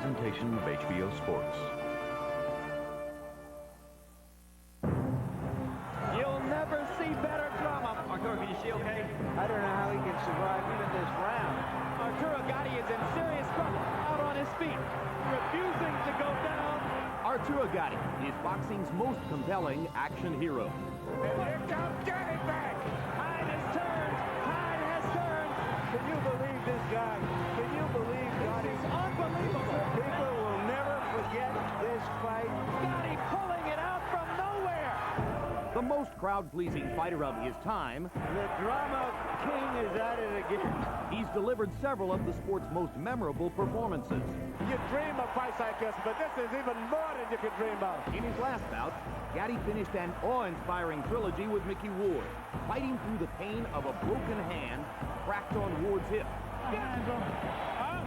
presentation of HBO Sports. You'll never see better drama. Arturo, can you see okay? I don't know how he can survive even this round. Arturo Gatti is in serious trouble, out on his feet, refusing to go down. Arturo Gatti is boxing's most compelling action hero. And here comes Gatti back. Tide has turned. Tide has turned. Can you believe this guy? Can you believe Gatti? This is unbelievable. People will never forget this fight. Gatti pulling it out from nowhere. The most crowd-pleasing fighter of his time, The drama king is at it again. he's delivered several of the sport's most memorable performances. You dream of fights like this, but this is even more than you could dream of. In his last bout, Gatti finished an awe-inspiring trilogy with Mickey Ward, fighting through the pain of a broken hand cracked on Ward's hip. Huh?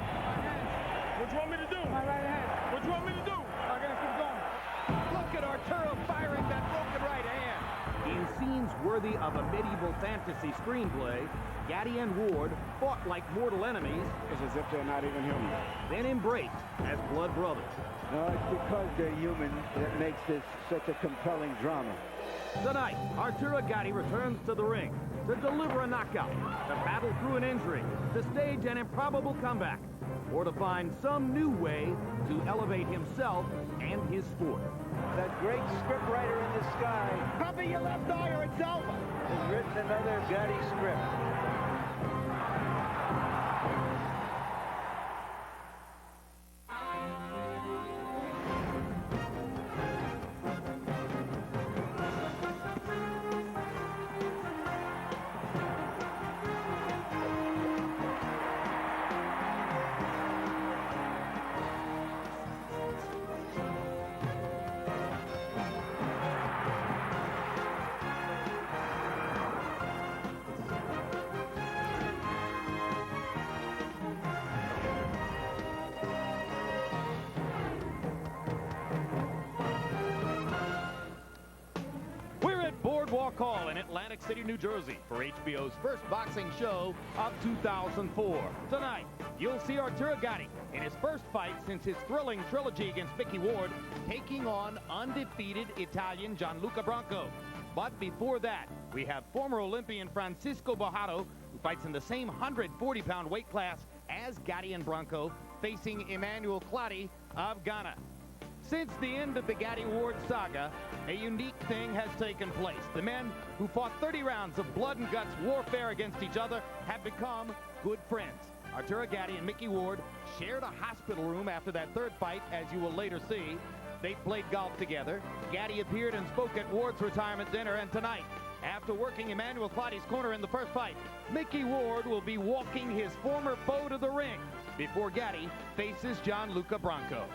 What you want me to do? My right hand. What you want me to do? I'm going to keep going. Look at Arturo firing that broken right hand. In scenes worthy of a medieval fantasy screenplay, Gatti and Ward fought like mortal enemies, It's as if they're not even human. then embraced as blood brothers. No, it's because they're human that makes this such a compelling drama. Tonight, Arturo Gatti returns to the ring to deliver a knockout, to battle through an injury, to stage an improbable comeback, or to find some new way to elevate himself and his sport. That great scriptwriter in the sky Cover your left eye or it's over. has written another Gatti script. We're at Boardwalk Hall in Atlantic City, New Jersey for HBO's first boxing show of 2004. Tonight, you'll see Arturo Gatti in his first fight since his thrilling trilogy against Mickey Ward, taking on undefeated Italian Gianluca Bronco. But before that, we have former Olympian Francisco Bojado, who fights in the same 140-pound weight class as Gatti and Bronco, facing Emmanuel Clottey of Ghana. Since the end of the Gatti-Ward saga, a unique thing has taken place. The men who fought 30 rounds of blood and guts warfare against each other have become good friends. Arturo Gatti and Mickey Ward shared a hospital room after that third fight, as you will later see. They played golf together. Gatti appeared and spoke at Ward's retirement dinner, and tonight, after working Emmanuel Clottey's corner in the first fight, Mickey Ward will be walking his former foe to the ring before Gatti faces Gianluca Bronco.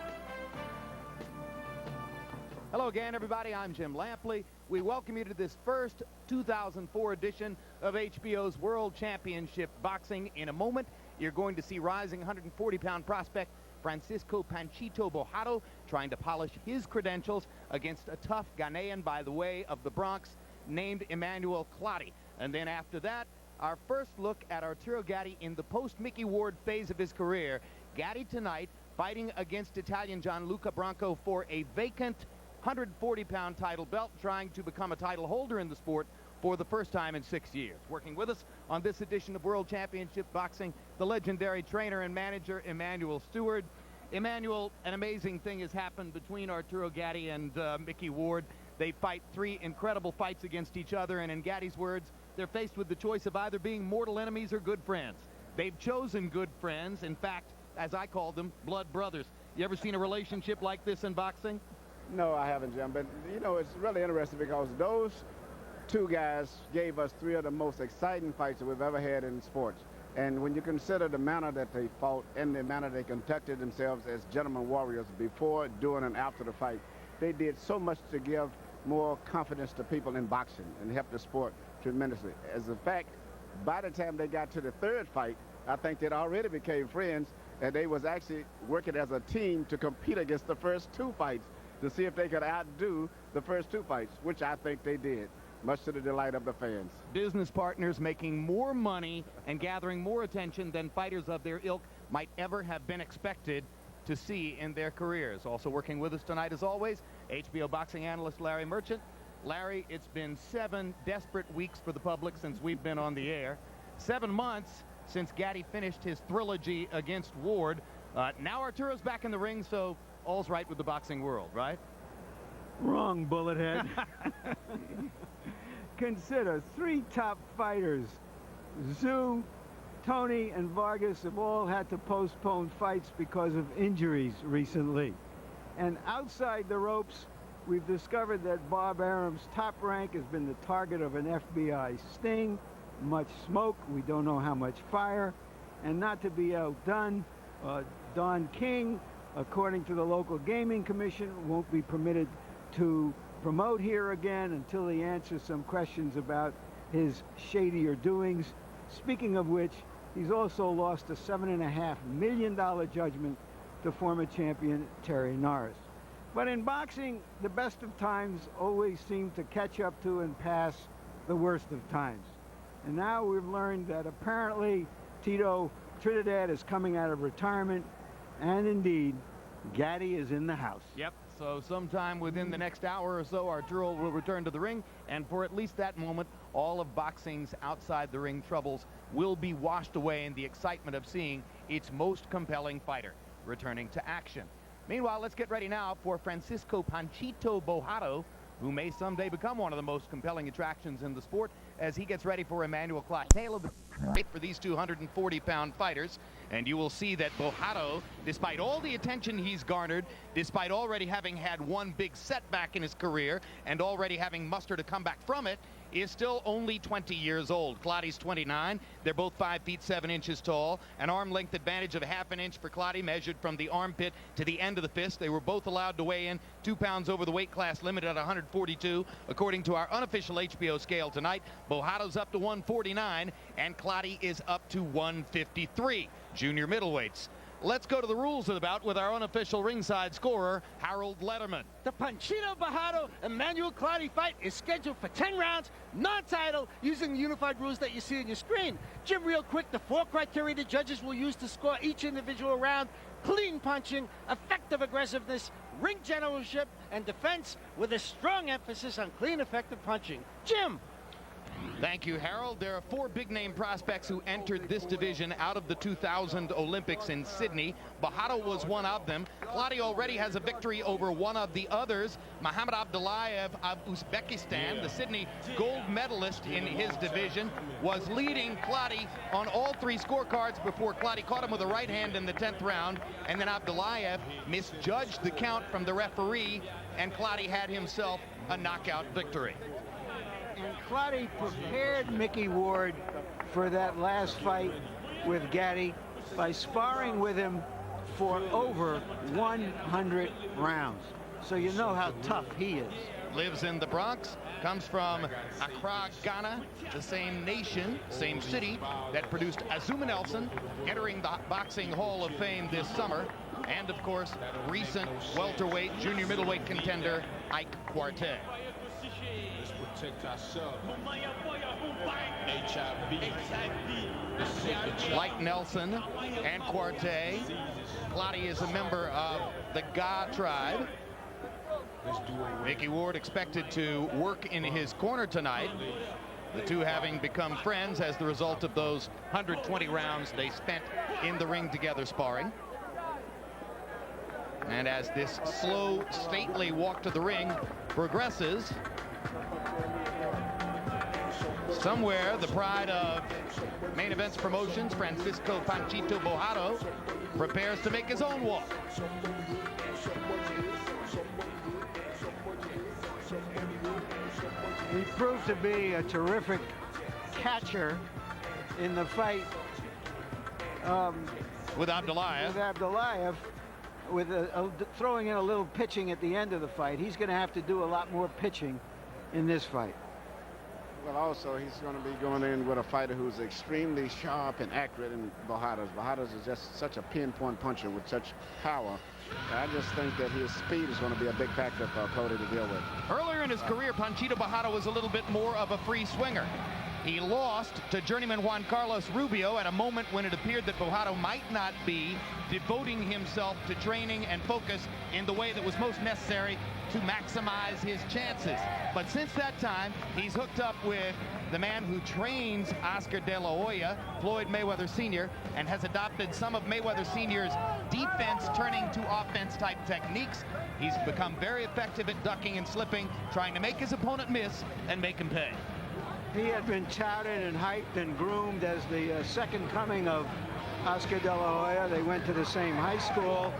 Hello again, everybody. I'm Jim Lampley. We welcome you to this first 2004 edition of HBO's World Championship Boxing. In a moment, you're going to see rising 140-pound prospect Francisco Panchito Bojado trying to polish his credentials against a tough Ghanaian by the way of the Bronx named Emmanuel Clottey. And then after that, our first look at Arturo Gatti in the post-Mickey Ward phase of his career. Gatti tonight fighting against Italian Gianluca Bronco for a vacant 140-pound title belt, trying to become a title holder in the sport for the first time in 6 years. Working with us on this edition of World Championship Boxing, the legendary trainer and manager, Emmanuel Stewart. Emmanuel, an amazing thing has happened between Arturo Gatti and Mickey Ward. They fight 3 incredible fights against each other, and in Gatti's words, they're faced with the choice of either being mortal enemies or good friends. They've chosen good friends. In fact, as I call them, blood brothers. You ever seen a relationship like this in boxing? No, I haven't, Jim. But, you know, it's really interesting because those two guys gave us 3 of the most exciting fights that we've ever had in sports. And when you consider the manner that they fought and the manner they conducted themselves as gentlemen warriors before, during, and after the fight, they did so much to give more confidence to people in boxing and help the sport tremendously. As a fact, by the time they got to the 3rd fight, I think they'd already became friends, and they was actually working as a team to compete against the first 2 fights to see if they could outdo the first 2 fights, which I think they did, much to the delight of the fans. Business partners making more money and gathering more attention than fighters of their ilk might ever have been expected. to see in their careers. Also working with us tonight, as always, HBO boxing analyst Larry Merchant. Larry, it's been 7 desperate weeks for the public since we've been on the air. 7 months since Gatti finished his trilogy against Ward. Now Arturo's back in the ring, so all's right with the boxing world, right? Wrong, bullethead. Consider 3 top fighters. Zoo, Tony, and Vargas have all had to postpone fights because of injuries recently. And outside the ropes, we've discovered that Bob Arum's top rank has been the target of an FBI sting. Much smoke, we don't know how much fire. And not to be outdone, Don King, according to the local gaming commission, won't be permitted to promote here again until he answers some questions about his shadier doings. Speaking of which, he's also lost a $7.5 million judgment to former champion Terry Norris. But in boxing, the best of times always seem to catch up to and pass the worst of times. And now we've learned that apparently Tito Trinidad is coming out of retirement, and indeed, Gatti is in the house. Yep, so sometime within the next hour or so, Arturo will return to the ring, and for at least that moment, all of boxing's outside-the-ring troubles will be washed away in the excitement of seeing its most compelling fighter returning to action. Meanwhile, let's get ready now for Francisco Panchito Bojado, who may someday become one of the most compelling attractions in the sport as he gets ready for Emmanuel Clottey. Tale of the fight for these 240-pound fighters, and you will see that Bojado, despite all the attention he's garnered, despite already having had one big setback in his career and already having mustered a comeback from it, is still only 20 years old. Clottey's 29. They're both 5 feet 7 inches tall. An arm length advantage of ½ an inch for Clottey, measured from the armpit to the end of the fist. They were both allowed to weigh in 2 pounds over the weight class limit at 142. According to our unofficial HBO scale tonight, Bojado's up to 149 and Clottey is up to 153. Junior middleweights. Let's go to the rules of the bout with our unofficial ringside scorer, Harold Letterman. The Panchito Bojado Emmanuel Clottey fight is scheduled for 10 rounds, non-title, using the unified rules that you see on your screen. Jim, real quick, the 4 criteria the judges will use to score each individual round: clean punching, effective aggressiveness, ring generalship, and defense, with a strong emphasis on clean, effective punching. Jim. Thank you, Harold. There are 4 big-name prospects who entered this division out of the 2000 Olympics in Sydney. Bojado was one of them. Clottey already has a victory over one of the others, Muhammad Abdullayev of Uzbekistan. The Sydney gold medalist in his division was leading Clottey on all 3 scorecards before Clottey caught him with a right hand in the 10th round, and then Abdullayev misjudged the count from the referee, and Clottey had himself a knockout victory. And Clottey prepared Mickey Ward for that last fight with Gatti by sparring with him for over 100 rounds. So you know how tough he is. Lives in the Bronx, comes from Accra, Ghana, the same nation, same city that produced Azuma Nelson, entering the Boxing Hall of Fame this summer, and of course, recent welterweight, junior middleweight contender, Ike Quartet. Protect ourselves. HIV. Like Nelson and Quartet, Clottey is a member of the Ga tribe. Mickey Ward expected to work in his corner tonight. The two having become friends as the result of those 120 rounds they spent in the ring together sparring. And as this slow, stately walk to the ring progresses, somewhere the pride of Main Events Promotions, Francisco Panchito Bojado, prepares to make his own walk. He proved to be a terrific catcher in the fight With Abdullayev. With throwing in a little pitching at the end of the fight. He's going to have to do a lot more pitching in this fight. Well, also, he's going to be going in with a fighter who's extremely sharp and accurate in Bojado's. Bojado's is just such a pinpoint puncher with such power. I just think that his speed is going to be a big factor for Clottey to deal with. Earlier in his career, Panchito Bojado was a little bit more of a free swinger. He lost to journeyman Juan Carlos Rubio at a moment when it appeared that Bojado might not be devoting himself to training and focus in the way that was most necessary to maximize his chances. But since that time, he's hooked up with the man who trains Oscar De La Hoya, Floyd Mayweather Sr., and has adopted some of Mayweather Sr.'s defense turning to offense type techniques. He's become very effective at ducking and slipping, trying to make his opponent miss and make him pay. He had been touted and hyped and groomed as the second coming of Oscar De La Hoya. They went to the same high school.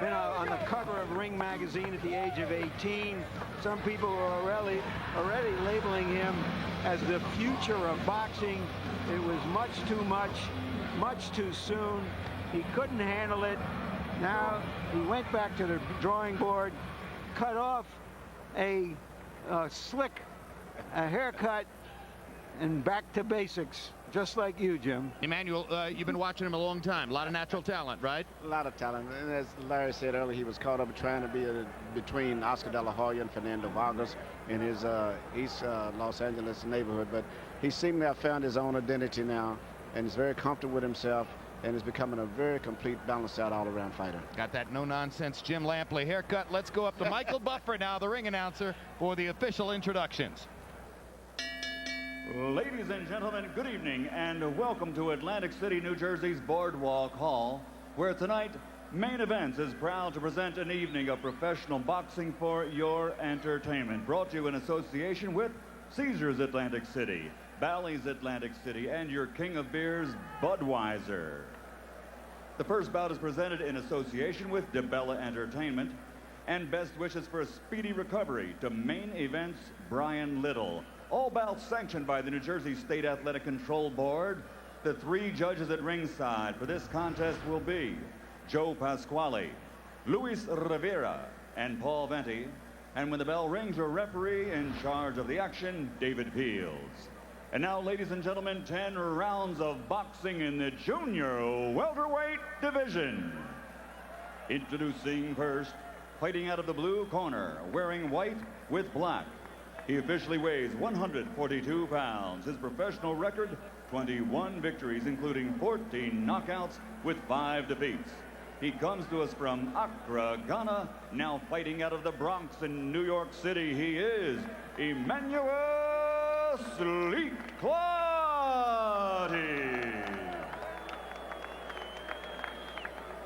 Been on the cover of Ring magazine at the age of 18. Some people were already labeling him as the future of boxing. It was much too much, much too soon. He couldn't handle it. Now he went back to the drawing board, cut off a slick haircut, and back to basics, just like you, Jim. Emmanuel, you've been watching him a long time. A lot of natural talent, right? A lot of talent. And as Larry said earlier, he was caught up trying to be between Oscar De La Hoya and Fernando Vargas in his East Los Angeles neighborhood. But he seemed to have found his own identity now, and is very comfortable with himself, and is becoming a very complete, balanced out, all-around fighter. Got that no-nonsense Jim Lampley haircut. Let's go up to Michael Buffer now, the ring announcer, for the official introductions. Ladies and gentlemen, good evening and welcome to Atlantic City, New Jersey's Boardwalk Hall, where tonight Main Events is proud to present an evening of professional boxing for your entertainment. Brought to you in association with Caesars Atlantic City, Bally's Atlantic City, and your king of beers, Budweiser. The first bout is presented in association with DeBella Entertainment, and best wishes for a speedy recovery to Main Events Brian Little. All bouts sanctioned by the New Jersey State Athletic Control Board. The three judges at ringside for this contest will be Joe Pasquale, Luis Rivera, and Paul Venti. And when the bell rings, your referee in charge of the action, David Peels. And now, ladies and gentlemen, 10 rounds of boxing in the junior welterweight division. Introducing first, fighting out of the blue corner, wearing white with black. He officially weighs 142 pounds. His professional record, 21 victories, including 14 knockouts with 5 defeats. He comes to us from Accra, Ghana, now fighting out of the Bronx in New York City. He is Emmanuel Sleek Clottey.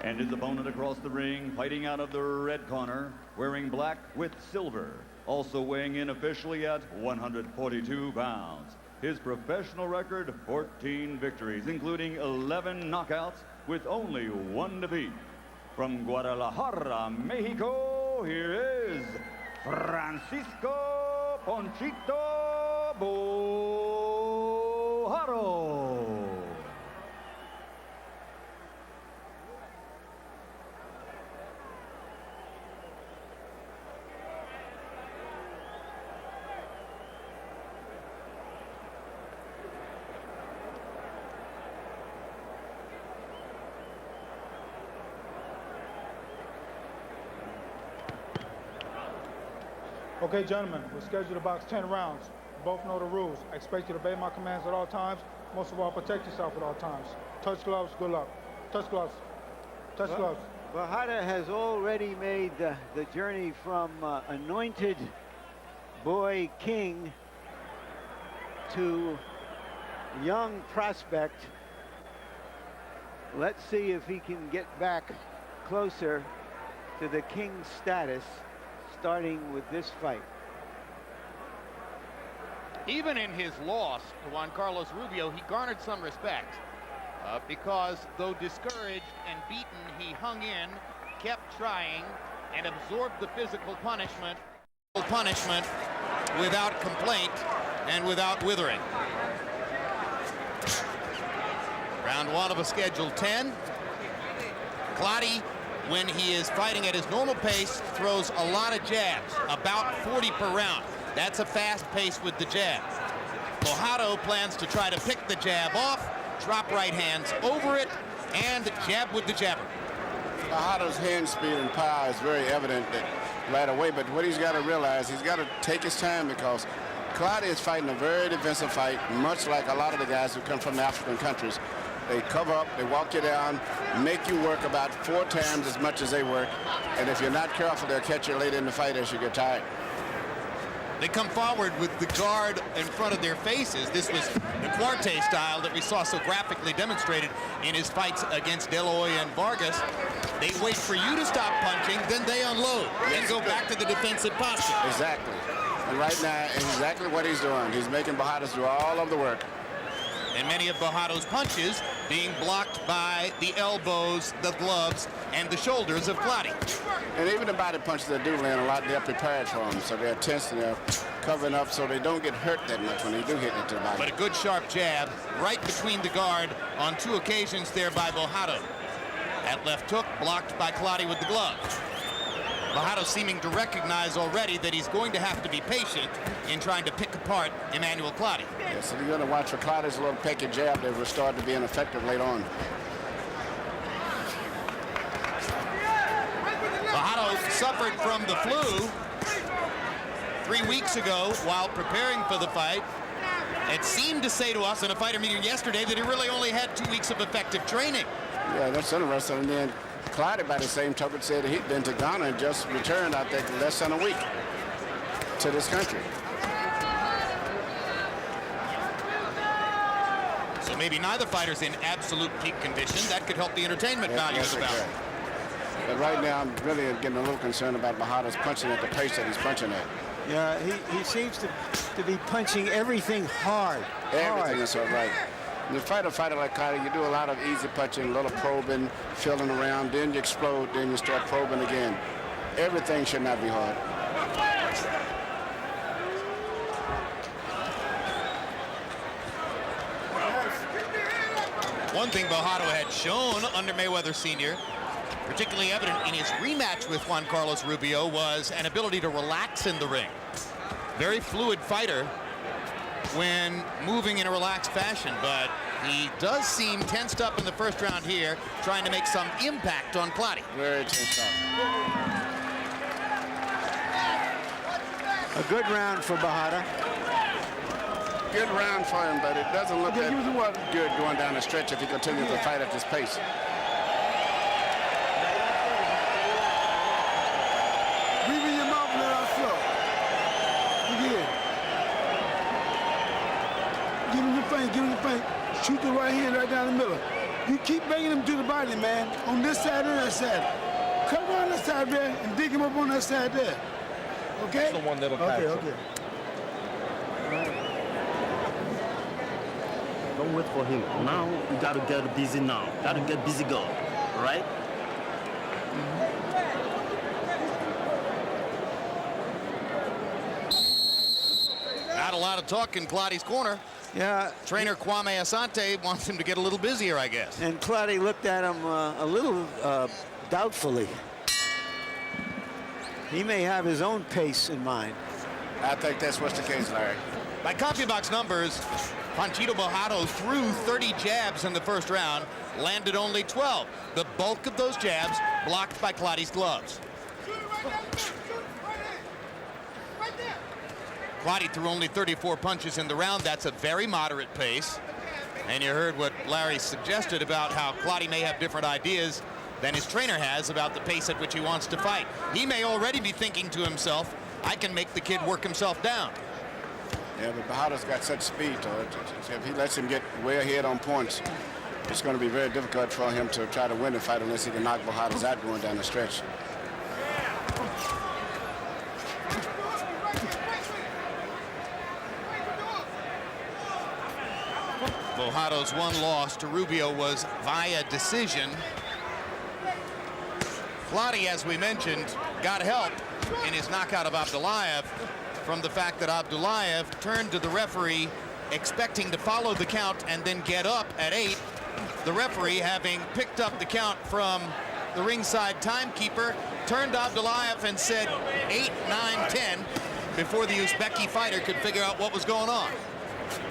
And his opponent across the ring, fighting out of the red corner, wearing black with silver. Also weighing in officially at 142 pounds. His professional record, 14 victories, including 11 knockouts with only 1 defeat. From Guadalajara, Mexico, here is Francisco Ponchito Bojado. Okay, gentlemen, we're scheduled to box 10 rounds. You both know the rules. I expect you to obey my commands at all times. Most of all, protect yourself at all times. Touch gloves, good luck. Touch gloves. Touch gloves. Bojado has already made the journey from anointed boy king to young prospect. Let's see if he can get back closer to the king status, starting with this fight. Even in his loss to Juan Carlos Rubio, he garnered some respect because though discouraged and beaten, he hung in, kept trying, and absorbed the physical punishment without complaint and without withering. Round 1 of a scheduled 10. Clottey, when he is fighting at his normal pace, throws a lot of jabs, about 40 per round. That's a fast pace with the jab. Bojado plans to try to pick the jab off, drop right hands over it, and jab with the jabber. Bojado's hand speed and power is very evident right away, but what he's got to realize, he's got to take his time, because Clottey is fighting a very defensive fight, much like a lot of the guys who come from the African countries. They cover up, they walk you down, make you work about 4 times as much as they work. And if you're not careful, they'll catch you later in the fight as you get tired. They come forward with the guard in front of their faces. This was the Clottey style that we saw so graphically demonstrated in his fights against Deloy and Vargas. They wait for you to stop punching, then they unload, and go back to the defensive posture. Exactly. And right now, exactly what he's doing. He's making Bojado do all of the work. And many of Bojado's punches being blocked by the elbows, the gloves, and the shoulders of Clottey. And even the body punches that do land a lot, they're prepared for them. So they're tense and they're covering up so they don't get hurt that much when they do hit into the body. But a good sharp jab right between the guard on 2 occasions there by Bojado. That left hook blocked by Clottey with the glove. Bojado seeming to recognize already that he's going to have to be patient in trying to pick apart Emmanuel Clottey. Yeah, so you're going to watch for Clottey's little pecky jab that will start to be ineffective later on. Bojado suffered from the flu 3 weeks ago while preparing for the fight. It seemed to say to us in a fighter meeting yesterday that he really only had 2 weeks of effective training. Yeah, that's interesting. And then Clottey, by the same token, said he'd been to Ghana and just returned, I think, less than a week to this country. So maybe neither fighter's in absolute peak condition. That could help the entertainment value of the bout. But right now, I'm really getting a little concerned about Bojado's punching at the pace that he's punching at. Yeah, he seems to be punching everything hard. Everything is so right. When you fight a fighter like Clottey, you do a lot of easy punching, a little probing, filling around, then you explode, then you start probing again. Everything should not be hard. One thing Bojado had shown under Mayweather Sr., particularly evident in his rematch with Juan Carlos Rubio, was an ability to relax in the ring. Very fluid fighter when moving in a relaxed fashion, but he does seem tensed up in the first round here, trying to make some impact on Clottey. Very tensed up. A good round for Bojado. Good round for him, but it doesn't look that good going down the stretch if he continues to fight at this pace. Breathe in your mouth and let out slow. Again. Give him the feint, give him the feint. Shoot the right hand right down the middle. You keep banging him to the body, man, on this side and that side. Cut around that side there and dig him up on that side there. Okay? That's the one that'll catch him. Okay. Don't wait for him. Now you gotta get busy now. Gotta get busy go. Right? Not a lot of talk in Clottey's corner. Yeah. Trainer Kwame Asante wants him to get a little busier, I guess. And Clottey looked at him a little doubtfully. He may have his own pace in mind. I think that's what's the case, Larry. By CompuBox numbers, Panchito Bojado threw 30 jabs in the first round, landed only 12. The bulk of those jabs blocked by Clottey's gloves. Clottey threw only 34 punches in the round. That's a very moderate pace. And you heard what Larry suggested about how Clottey may have different ideas than his trainer has about the pace at which he wants to fight. He may already be thinking to himself, I can make the kid work himself down. Yeah, but Bojado's got such speed to it. If he lets him get way ahead on points, it's going to be very difficult for him to try to win the fight unless he can knock Bojado's out going down the stretch. Bojado's one loss to Rubio was via decision. Clottey, as we mentioned, got help in his knockout of Abdullayev from the fact that Abdullayev turned to the referee expecting to follow the count and then get up at 8. The referee, having picked up the count from the ringside timekeeper, turned to Abdullayev and said 8, 9, 10 before the Uzbeki fighter could figure out what was going on.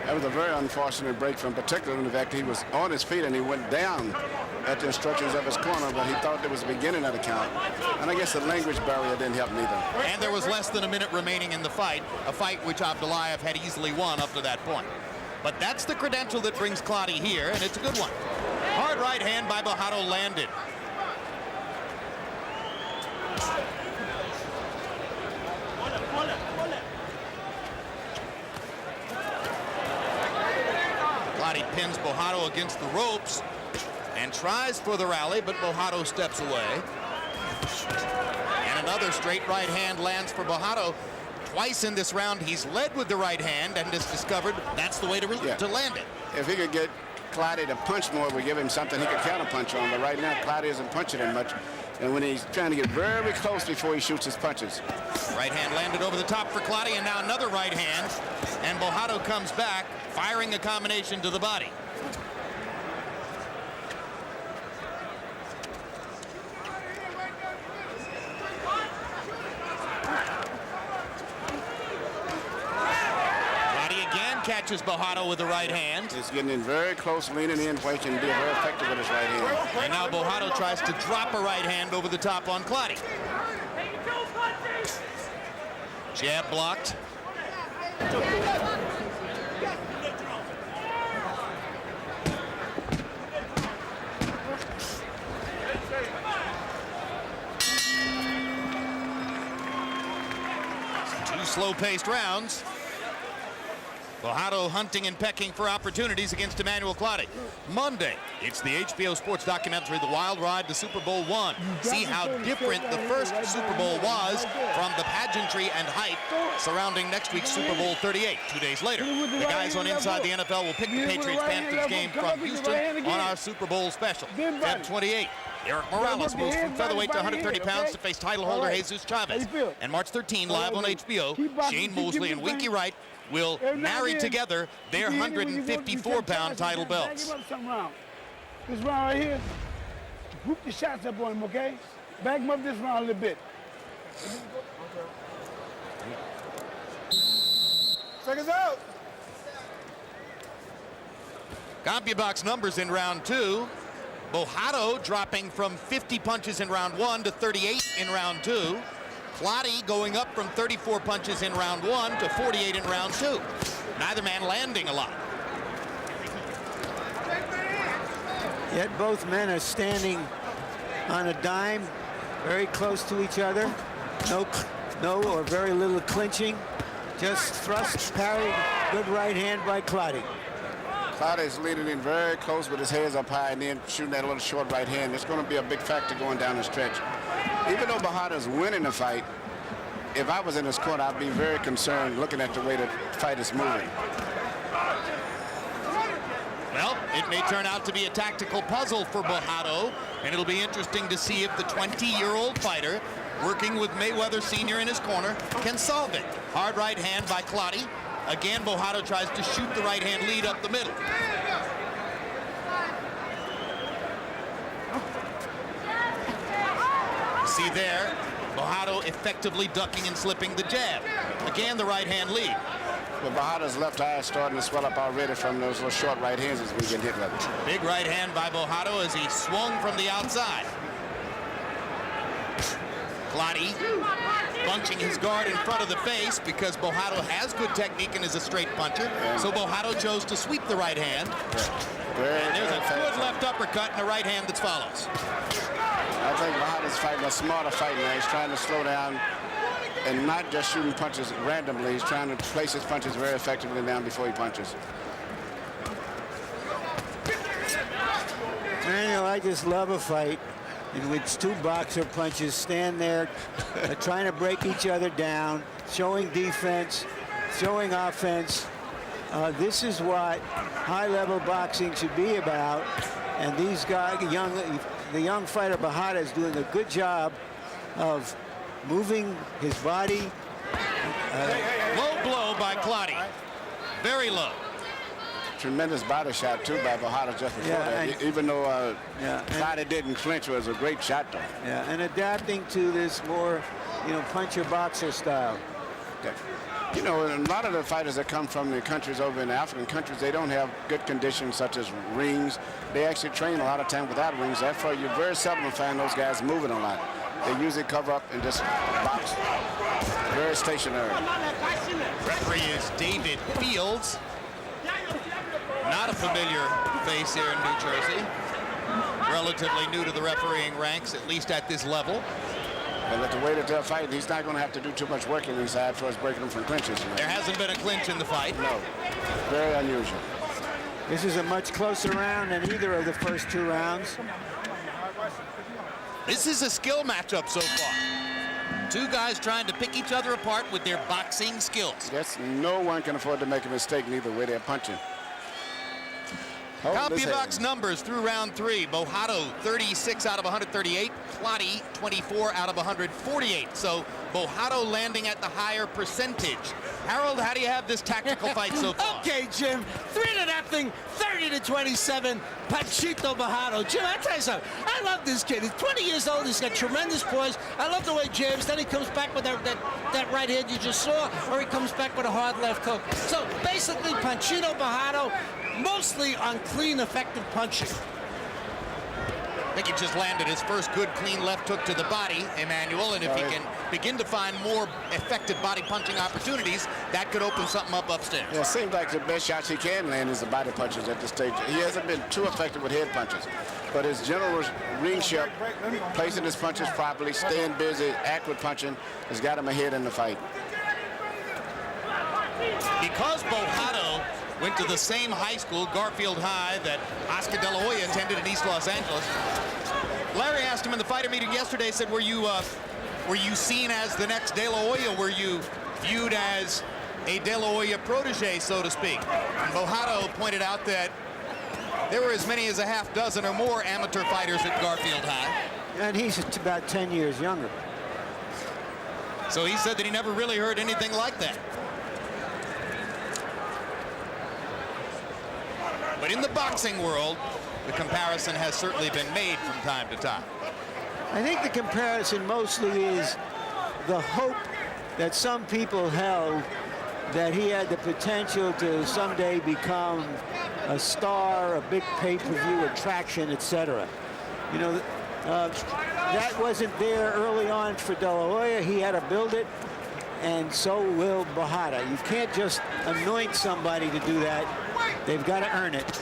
That was a very unfortunate break from particularly the fact he was on his feet and he went down at the instructions of his corner, but he thought it was the beginning of the count. And I guess the language barrier didn't help neither. And there was less than a minute remaining in the fight, a fight which Abdullayev had easily won up to that point. But that's the credential that brings Clottey here, and it's a good one. Hard right hand by Bojado landed. Clottey pins Bojado against the ropes and tries for the rally, but Bojado steps away. And another straight right hand lands for Bojado. Twice in this round, he's led with the right hand and has discovered that's the way to land it. If he could get Clottey to punch more, we give him something he could counterpunch on. But right now, Clottey isn't punching him much. And when he's trying to get very close before he shoots his punches. Right hand landed over the top for Clottey, and now another right hand. And Bojado comes back, firing a combination to the body. Catches Bojado with the right hand. He's getting in very close, leaning in where he can be very effective with his right hand. And now Bojado tries to drop a right hand over the top on Clottey. Jab blocked. Two slow-paced rounds. Bojado hunting and pecking for opportunities against Emmanuel Clottey. Monday, it's the HBO Sports documentary, The Wild Ride to Super Bowl I. See how different the first Super Bowl was from the pageantry and hype surrounding next week's Super Bowl 38, 2 days later. The guys on Inside the NFL will pick the Patriots-Panthers game from Houston on our Super Bowl special. Feb 28. Eric Morales moves from featherweight to 130 pounds to face title holder Jesus Chavez. And March 13, live on HBO, Shane Mosley and Winky Wright will marry together their 154-pound title belts. This round right here, group the shots up on him, okay? Back him up this round a little bit. Seconds out. CompuBox numbers in round two. Bojado dropping from 50 punches in round one to 38 in round two. Clottey going up from 34 punches in round one to 48 in round two. Neither man landing a lot. Yet both men are standing on a dime, very close to each other. No or very little clinching. Just thrust, parry, good right hand by Clottey. Clottey's leading in very close with his hands up high and then shooting that little short right hand. It's going to be a big factor going down the stretch. Even though Bojado's winning the fight, if I was in his corner, I'd be very concerned looking at the way the fight is moving. Well, it may turn out to be a tactical puzzle for Bojado, and it'll be interesting to see if the 20-year-old fighter, working with Mayweather Sr. in his corner, can solve it. Hard right hand by Clottey. Again, Bojado tries to shoot the right hand lead up the middle. See there, Bojado effectively ducking and slipping the jab. Again, the right hand lead. But Bojado's left eye is starting to swell up already from those little short right hands as we get hit with it. Big right hand by Bojado as he swung from the outside. Clottey bunching his guard in front of the face because Bojado has good technique and is a straight puncher. So Bojado chose to sweep the right hand. And there's a good left uppercut and a right hand that follows. I think Bojado's fighting a smarter fight now. He's trying to slow down and not just shooting punches randomly. He's trying to place his punches very effectively down before he punches. Emmanuel, I just love a fight in which two boxer punches stand there trying to break each other down, showing defense, showing offense. This is what high-level boxing should be about. And these guys, the young fighter Bojado is doing a good job of moving his body. Low blow by Clottey. Very low. Tremendous body shot, too, by Bojado just before that. Even though Clottey didn't clinch, it was a great shot, though. Yeah, and adapting to this more, puncher-boxer style. You know, a lot of the fighters that come from the countries over in the African countries, they don't have good conditions such as rings. They actually train a lot of time without rings. Therefore, you very seldom find those guys moving a lot. They usually cover up and just box. Very stationary. Referee is David Fields. Not a familiar face here in New Jersey. Relatively new to the refereeing ranks, at least at this level. And with the way that they're fighting, he's not going to have to do too much work in inside for us breaking them from clinches. There hasn't been a clinch in the fight. No. Very unusual. This is a much closer round than either of the first 2 rounds. This is a skill matchup so far. 2 guys trying to pick each other apart with their boxing skills. Yes, no one can afford to make a mistake neither way they're punching. CompuBox numbers through round 3. Bojado 36 out of 138. Clottey 24 out of 148. So Bojado landing at the higher percentage. Harold, how do you have this tactical fight so far? Okay, Jim. 3-0, 30-27. Panchito Bojado. Jim, I tell you something. I love this kid. He's 20 years old. He's got tremendous poise. I love the way jabs. Then he comes back with that right hand you just saw, or he comes back with a hard left hook. So basically, Panchito Bojado mostly on clean, effective punching. I think he just landed his first good, clean left hook to the body, Emmanuel, and if he can begin to find more effective body punching opportunities, that could open something up upstairs. Yeah, it seems like the best shots he can land is the body punches at this stage. He hasn't been too effective with head punches, but his general ring shape, placing his punches properly, staying busy, accurate punching, has got him ahead in the fight. Because Bojado went to the same high school, Garfield High, that Oscar De La Hoya attended in East Los Angeles. Larry asked him in the fighter meeting yesterday, said, were you seen as the next De La Hoya? Were you viewed as a De La Hoya protege, so to speak? And Bojado pointed out that there were as many as a half dozen or more amateur fighters at Garfield High. And he's about 10 years younger. So he said that he never really heard anything like that. But in the boxing world, the comparison has certainly been made from time to time. I think the comparison mostly is the hope that some people held that he had the potential to someday become a star, a big pay-per-view attraction, etc. You know, that wasn't there early on for De La Hoya. He had to build it, and so will Bojado. You can't just anoint somebody to do that. They've got to earn it.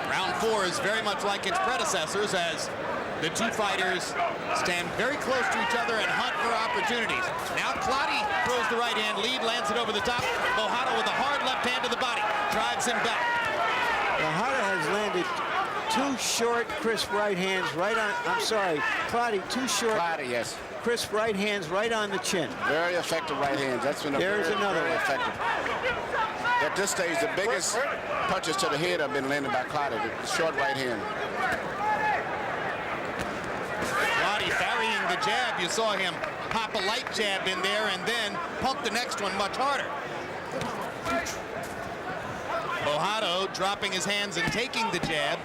Round 4 is very much like its predecessors as the 2 fighters stand very close to each other and hunt for opportunities. Now Clottey throws the right hand lead, lands it over the top. Bojado with a hard left hand to the body, drives him back. Bojado has landed 2 short, crisp right hands right on, Clottey, 2 short, Clottey, yes. crisp right hands right on the chin. Very effective right hands. That's been There's another very one. effective. At this stage, the biggest punches to the head have been landed by Clottey, the short right hand. Clottey burying the jab. You saw him pop a light jab in there and then pump the next one much harder. Bojado dropping his hands and taking the jab,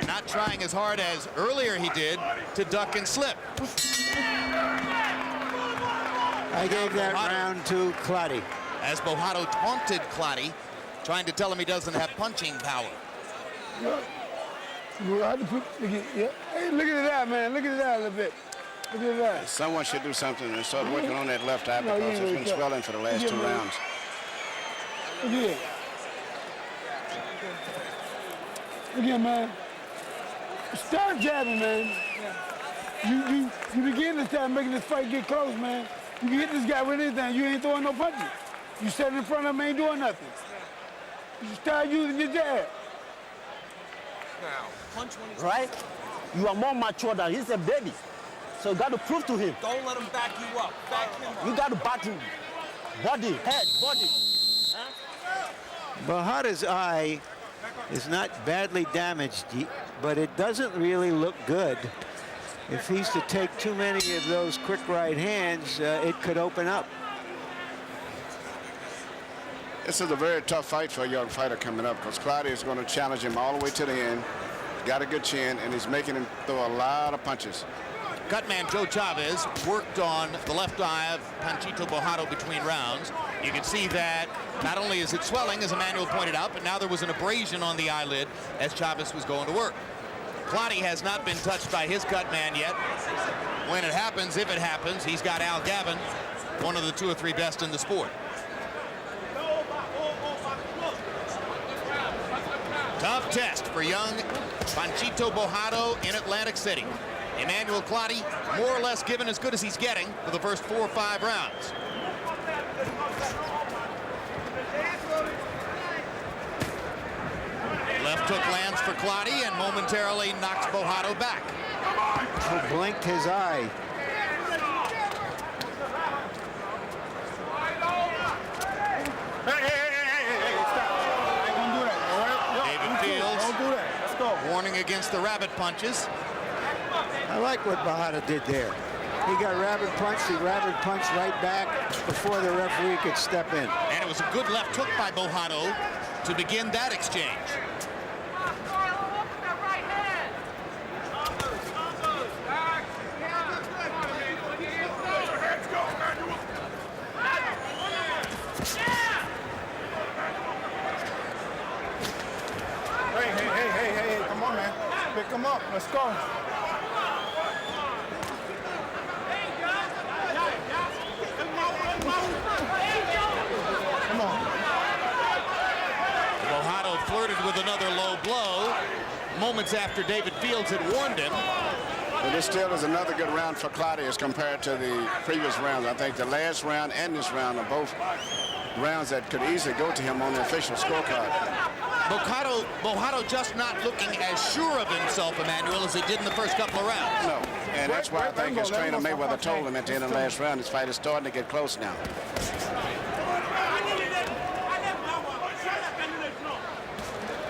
not trying as hard as earlier he did to duck and slip. I gave that round to Clottey. As Bojado taunted Clottey, trying to tell him he doesn't have punching power. Hey, look at that, man. Look at that a little bit. Look at that. Someone should do something and start working on that left eye because it's been swelling for the last 2 rounds. Look at it. Look at it, man. Start jabbing, man. You begin to start making this fight get close, man. You can hit this guy with anything. You ain't throwing no punches. You stand in front of him, ain't doing nothing. You start using your jab. Right? You are more mature than he's a baby. So you got to prove to him. Don't let him back you up. Back him up. You got to back him. Body, head, body. Bojado's eye is not badly damaged, but it doesn't really look good. If he's to take too many of those quick right hands, it could open up. This is a very tough fight for a young fighter coming up because Clottey is going to challenge him all the way to the end. got a good chin, and he's making him throw a lot of punches. Cutman Joe Chavez worked on the left eye of Panchito Bojado between rounds. You can see that not only is it swelling, as Emmanuel pointed out, but now there was an abrasion on the eyelid as Chavez was going to work. Clottey has not been touched by his Cutman yet. When it happens, if it happens, he's got Al Gavin, one of the 2 or 3 best in the sport. Tough test for young Panchito Bojado in Atlantic City. Emmanuel Clottey, more or less given as good as he's getting for the first 4 or 5 rounds. Left hook lands for Clottey and momentarily knocks Bojado back. Who blinked his eye. Warning against the rabbit punches. I like what Bojado did there. He got rabbit punched, he rabbit punched right back before the referee could step in. And it was a good left hook by Bojado to begin that exchange. Hey, come on, man. Pick him up. Let's go. Come on. Bojado flirted with another low blow moments after David Fields had warned him. But this still is another good round for Clottey as compared to the previous rounds. I think the last round and this round are both rounds that could easily go to him on the official scorecard. Bojado just not looking as sure of himself, Emmanuel, as he did in the first couple of rounds. No, and that's why I think his trainer Mayweather told him at the end of the last round, his fight is starting to get close now.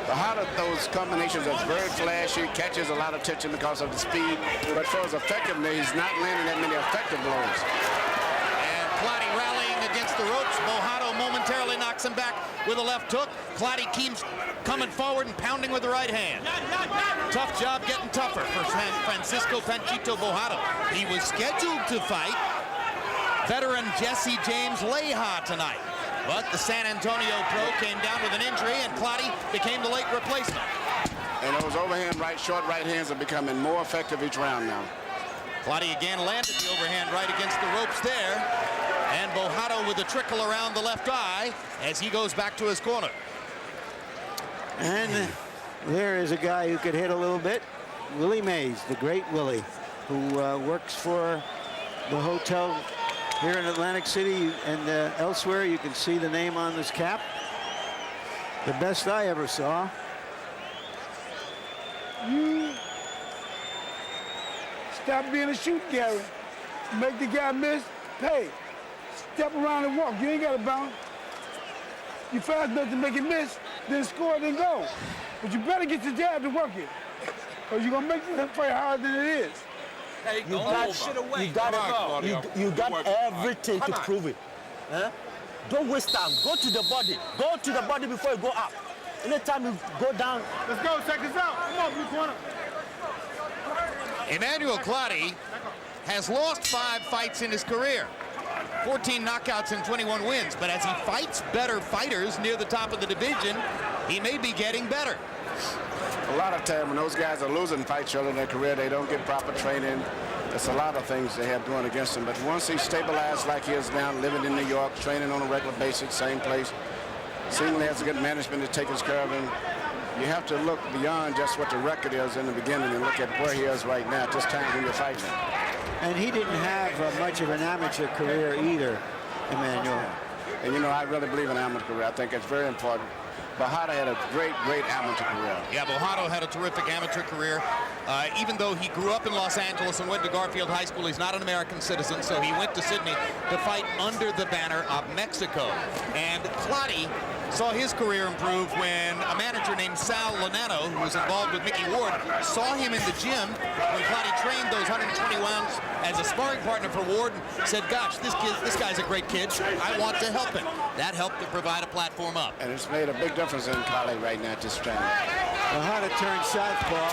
Bojado those combinations are very flashy, catches a lot of attention because of the speed, but for his effectiveness, he's not landing that many effective blows. And Clottey rallying against the ropes. Bojado momentarily knocks him back with a left hook. Clottey keeps coming forward and pounding with the right hand. Tough job getting tougher for Francisco Panchito Bojado. He was scheduled to fight veteran Jesse James Leija tonight, but the San Antonio pro came down with an injury and Clottey became the late replacement. And those overhand short right hands are becoming more effective each round now. Clottey again landed the overhand right against the ropes there, and Bojado with a trickle around the left eye as he goes back to his corner. And there is a guy who could hit a little bit. Willie Mays, the great Willie, who works for the hotel here in Atlantic City and elsewhere. You can see the name on this cap. The best I ever saw. You stop being a shoot, Gary. Make the guy miss, pay. Step around and walk. You ain't got to bounce. You fast enough to make it miss, then score, then go. But you better get your jab to work it, or you're going to make the fight harder than it is. Hey, You got everything to prove it. Huh? Don't waste time. Go to the body. Go to the body before you go up. Anytime you go down. Let's go. Check this out. Come on, blue corner. Emmanuel Clottey has lost 5 fights in his career. 14 knockouts and 21 wins, but as he fights better fighters near the top of the division, he may be getting better. A lot of time when those guys are losing fights early in their career, they don't get proper training. There's a lot of things they have going against them. But once he's stabilized like he is now, living in New York, training on a regular basis, same place, seemingly has a good management that takes care of him, you have to look beyond just what the record is in the beginning and look at where he is right now at this time when you're fighting. And he didn't have much of an amateur career either, Emmanuel. And you know, I really believe in amateur career. I think it's very important. Bojado had a great amateur career. Yeah, Bojado had a terrific amateur career. Even though he grew up in Los Angeles and went to Garfield High School, he's not an American citizen, so he went to Sydney to fight under the banner of Mexico. And Clottey saw his career improve when a manager named Sal Lanano, who was involved with Mickey Ward, saw him in the gym when Clottey trained those 120 rounds as a sparring partner for Ward and said, gosh, this guy's a great kid. I want to help him. That helped to provide a platform up. And it's made a big difference in Clottey right now at this time. Bojado turns southpaw.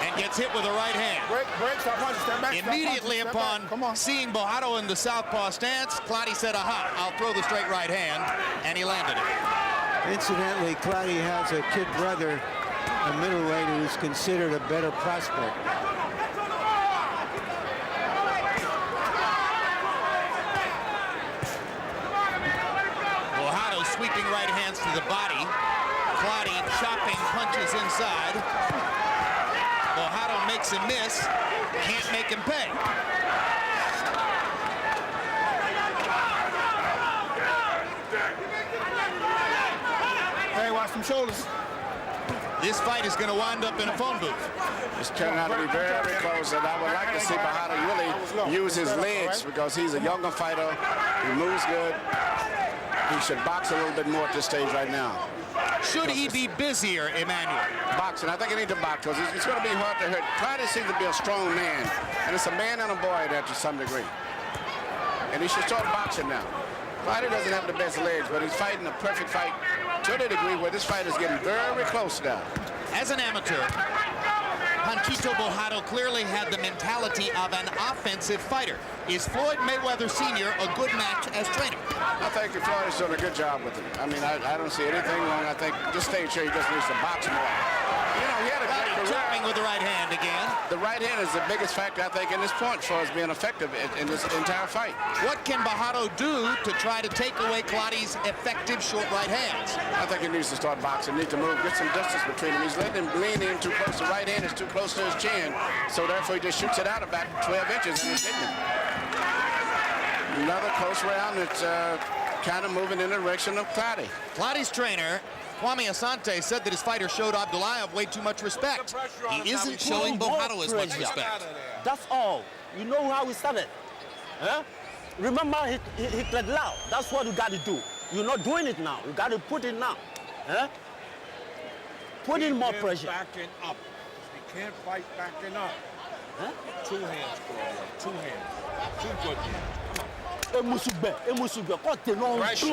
And gets hit with a right hand. Break, stop punching, step back. Immediately upon seeing Bojado in the southpaw stance, Clottey said, aha, I'll throw the straight right hand, and he landed it. Incidentally, Clottey has a kid brother, a middleweight, who's considered a better prospect. Bojado sweeping right hands to the body. Clottey chopping punches inside. Bojado makes him miss. Can't make him pay. Hey, watch them shoulders. This fight is going to wind up in a phone booth. It's turned out to be very, very close, and I would like to see Bojado really use his legs because he's a younger fighter. He moves good. He should box a little bit more at this stage right now. Should he be busier, Emmanuel? Boxing. I think he needs to box because it's going to be hard to hurt. Clottey seems to be a strong man, and it's a man and a boy there to some degree. And he should start boxing now. Clottey doesn't have the best legs, but he's fighting a perfect fight to the degree where this fight is getting very close now. As an amateur, Panchito Bojado clearly had the mentality of an offensive fighter. Is Floyd Mayweather Sr. a good match as trainer? I think Floyd has done a good job with him. I mean, I don't see anything wrong. I think this stage here, he just needs to box more. You know, he had a great career. Chopping with the right hand again. The right hand is the biggest factor, I think, in this punch for us being effective in this entire fight. What can Bojado do to try to take away Clottey's effective short right hands? I think he needs to start boxing, needs to move, get some distance between them. He's letting him lean in too close. The right hand is too close to his chin, so therefore he just shoots it out about 12 inches and it's hitting him. Another close round that's kind of moving in the direction of Clottey. Clottey's trainer, Kwame Asante, said that his fighter showed Abdullayev way too much respect. He isn't showing Bojado as much respect. That's all. You know how we started. Huh? Remember, he played loud. That's what you got to do. You're not doing it now. You got to put it now. Huh? Put in more pressure. Backing up. We can't fight backing up. Huh? Two hands, Claudio. Two hands. Two good hands. Emusugbe, cut the long Pressure.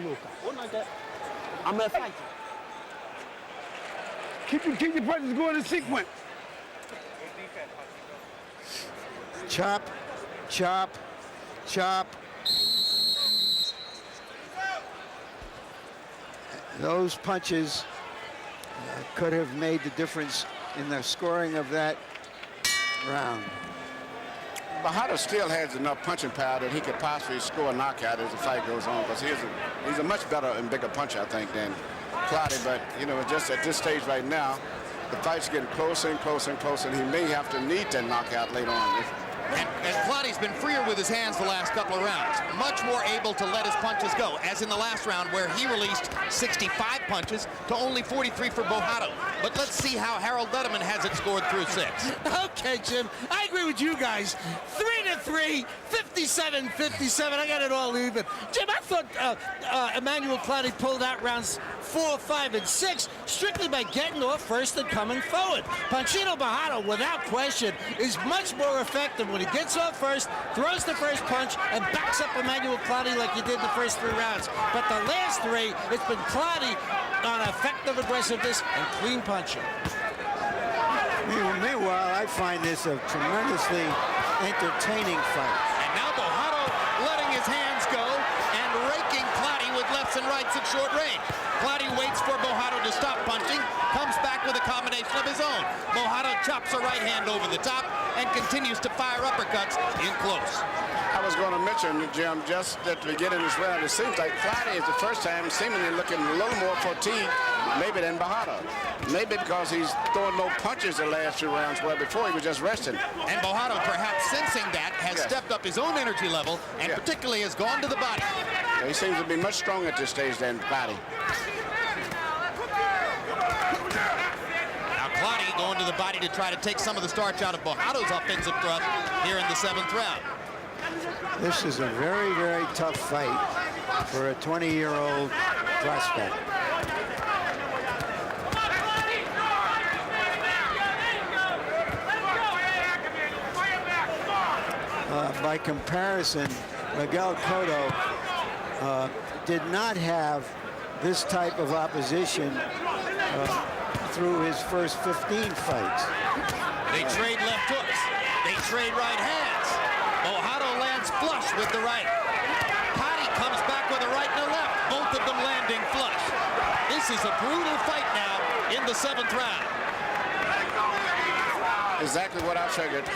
boom. I'm a fighter. Keep your punches going in sequence. Chop, chop, chop. Those punches could have made the difference in the scoring of that round. Bojado still has enough punching power that he could possibly score a knockout as the fight goes on, because he's a much better and bigger puncher, I think, than Clottey. But, you know, just at this stage right now, the fight's getting closer and closer and closer, and he may have to need that knockout later on. And Clottey's been freer with his hands the last couple of rounds. Much more able to let his punches go, as in the last round where he released 65 punches to only 43 for Bojado. But let's see how Harold Letterman has it scored through 6. Okay, Jim, I agree with you guys. 3-3, 57-57. I got it all even. Jim, I thought Emmanuel Clottey pulled out rounds 4, 5, and 6 strictly by getting off first and coming forward. Panchito Bojado, without question, is much more effective when he gets off first, throws the first punch, and backs up Emmanuel Clottey like he did the first 3 rounds. But the last 3, it's been Clottey on effective aggressiveness and clean punching. Meanwhile, I find this a tremendously entertaining fight. And now Bojado letting his hands go and raking Clottey with lefts and rights at short range. Clottey waits for Bojado to stop punching, comes back with a combination of his own. Bojado chops a right hand over the top and continues to fire uppercuts in close. I was going to mention, Jim, just at the beginning of this round, it seems like Clottey is the first time seemingly looking a little more fatigued, maybe than Bojado. Maybe because he's throwing no punches the last 2 rounds, where before he was just resting. And Bojado, perhaps sensing that, has stepped up his own energy level and particularly has gone to the body. Yeah, he seems to be much stronger at this stage than Clottey. Now Clottey going to the body to try to take some of the starch out of Bojado's offensive thrust here in the 7th round. This is a very, very tough fight for a 20-year-old prospect. By comparison, Miguel Cotto did not have this type of opposition through his first 15 fights. They trade left hooks. They trade right hands. Bojado lands flush with the right. Clottey comes back with a right and a left. Both of them landing flush. This is a brutal fight now in the 7th round. Exactly what I figured.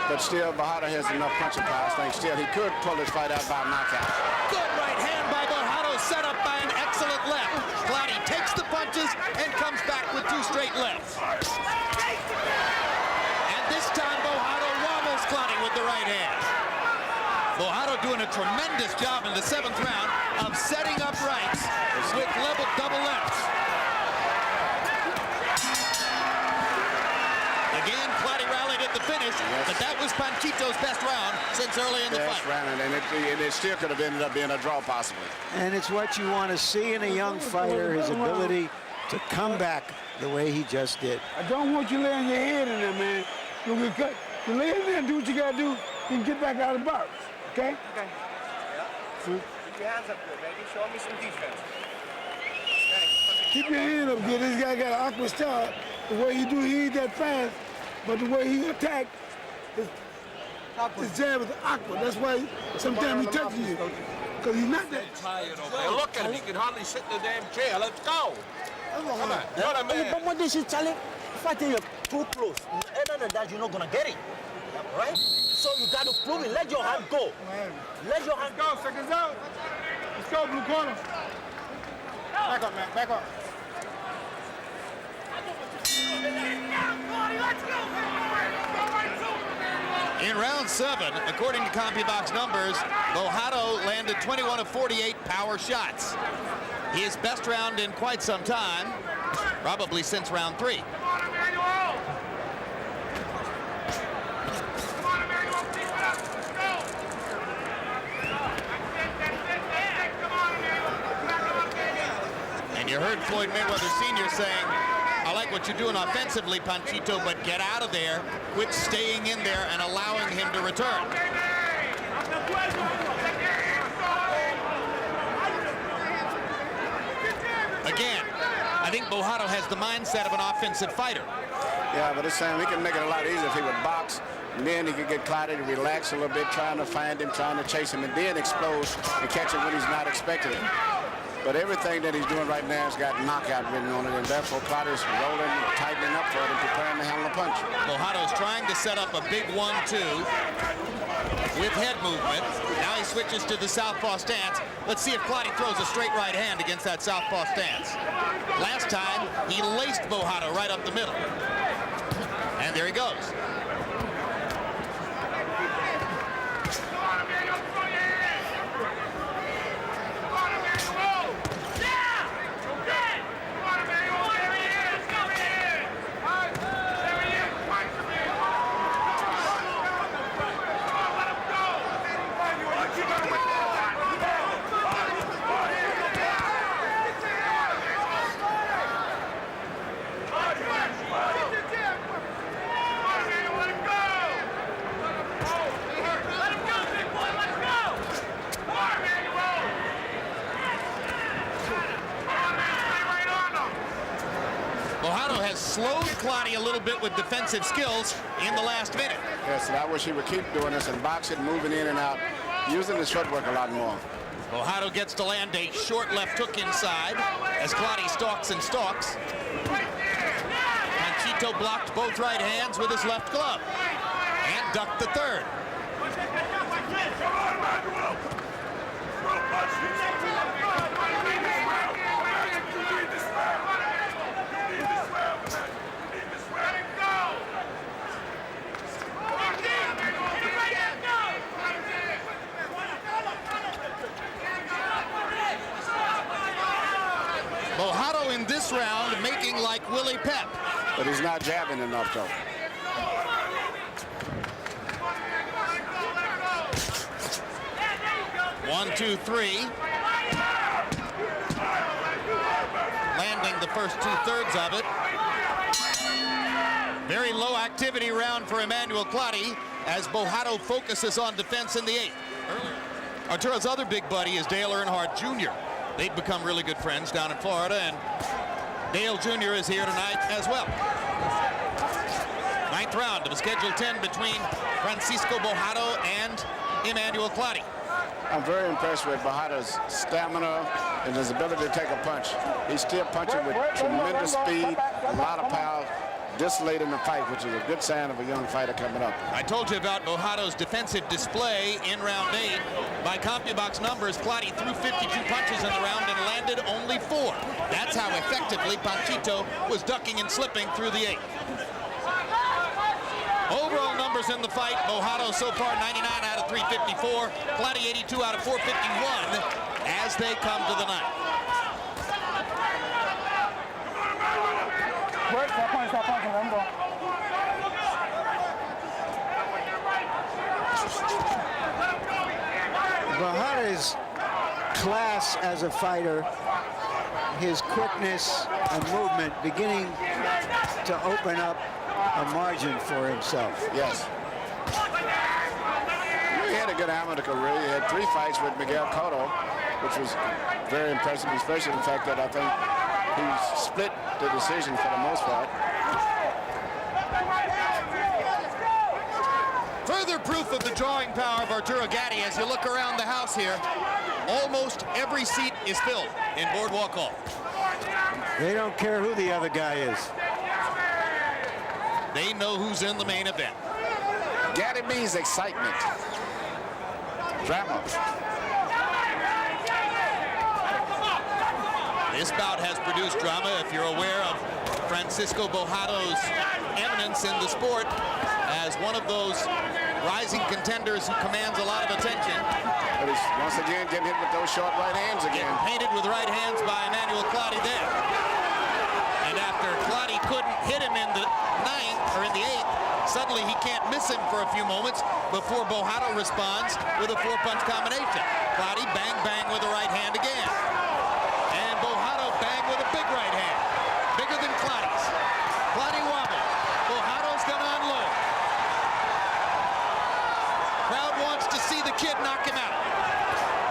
But still, Bojado has enough punching power. I think still he could pull this fight out by a knockout. Good right hand by Bojado, set up by an excellent left. Clottey takes the punches and comes back with 2 straight lefts. And this time Bojado wobbles Clottey with the right hand. Bojado doing a tremendous job in the 7th round of setting up rights with level double lefts. Again, Clottey rallied at the finish, but that was Panchito's best round since early in the fight. Round, and it still could have ended up being a draw, possibly. And it's what you want to see in a young fighter, his ability to come back the way he just did. I don't want you laying your head in there, man. You'll get cut. You lay in there and do what you got to do, then get back out of the box, okay? Okay. Keep your hands up good, baby. Show me some defense. Keep your hand up good. This guy got an awkward start. The way he do, he ain't that fast. But the way he attacked, his jab is awkward. That's why sometimes he touches you. Because he's not that tired over there. Look at him. He can hardly sit in the damn chair. Let's go. Come on. What a man. But what this is, Charlie, fighting you too close. Other than that, you're not going to get it. Right? So you got to prove it. Let your hand go. Let your hand go. Seconds out. Let's go, blue corner. Back up, man. Back up. In round 7, according to CompuBox numbers, Bojado landed 21 of 48 power shots. His best round in quite some time, probably since round 3. And you heard Floyd Mayweather Sr. saying, I like what you're doing offensively, Panchito, but get out of there. Quit staying in there and allowing him to return. Again, I think Bojado has the mindset of an offensive fighter. Yeah, but it's saying he can make it a lot easier if he would box, and then he could get Clottey to relax a little bit, trying to find him, trying to chase him, and then explode and catch him when he's not expecting it. But everything that he's doing right now has got knockout written on it, and therefore Clottey's rolling, tightening up for it, and preparing to handle a punch. Bojado's trying to set up a big 1-2 with head movement. Now he switches to the southpaw stance. Let's see if Clottey throws a straight right hand against that southpaw stance. Last time, he laced Bojado right up the middle. And there he goes. Bojado has slowed Clottey a little bit with defensive skills in the last minute. Yes, and I wish he would keep doing this and boxing, moving in and out, using his footwork a lot more. Bojado gets to land a short left hook inside as Clottey stalks and stalks. Panchito blocked both right hands with his left glove and ducked the third. Bojado in this round making like Willie Pep. But he's not jabbing enough, though. One, two, three. Landing the first 2/3 of it. Very low activity round for Emmanuel Clottey as Bojado focuses on defense in the 8th. Arturo's other big buddy is Dale Earnhardt Jr. They've become really good friends down in Florida, and Dale Jr. is here tonight as well. 9th round of a scheduled 10 between Francisco Bojado and Emmanuel Clottey. I'm very impressed with Bojado's stamina and his ability to take a punch. He's still punching with tremendous speed, a lot of power, this late in the fight, which is a good sign of a young fighter coming up. I told you about Bojado's defensive display in round 8. By CompuBox numbers, Clottey threw 52 punches in the round and landed only 4. That's how effectively Panchito was ducking and slipping through the 8th. Overall numbers in the fight, Bojado so far 99 out of 354, Clottey 82 out of 451 as they come to the 9th. Bojado's class as a fighter, his quickness and movement beginning to open up a margin for himself. Yes. He had a good amateur career. He had 3 fights with Miguel Cotto, which was very impressive, especially the fact that I think he split the decision for the most part. Further proof of the drawing power of Arturo Gatti as you look around the house here. Almost every seat is filled in Boardwalk Hall. They don't care who the other guy is. They know who's in the main event. Gatti means excitement. Drama. This bout has produced drama. If you're aware of Francisco Bojado's eminence in the sport as one of those rising contenders who commands a lot of attention. But he's once again getting hit with those short right hands again. Painted with right hands by Emmanuel Clottey there. And after Clottey couldn't hit him in the 9th or in the 8th, suddenly he can't miss him for a few moments before Bojado responds with a 4-punch combination. Clottey bang bang with the right hand again. And Bojado bang with a big right hand. Bigger than Clottey's. Clottey wobbled. Bojado's gonna unload. Crowd wants to see the kid knock him out.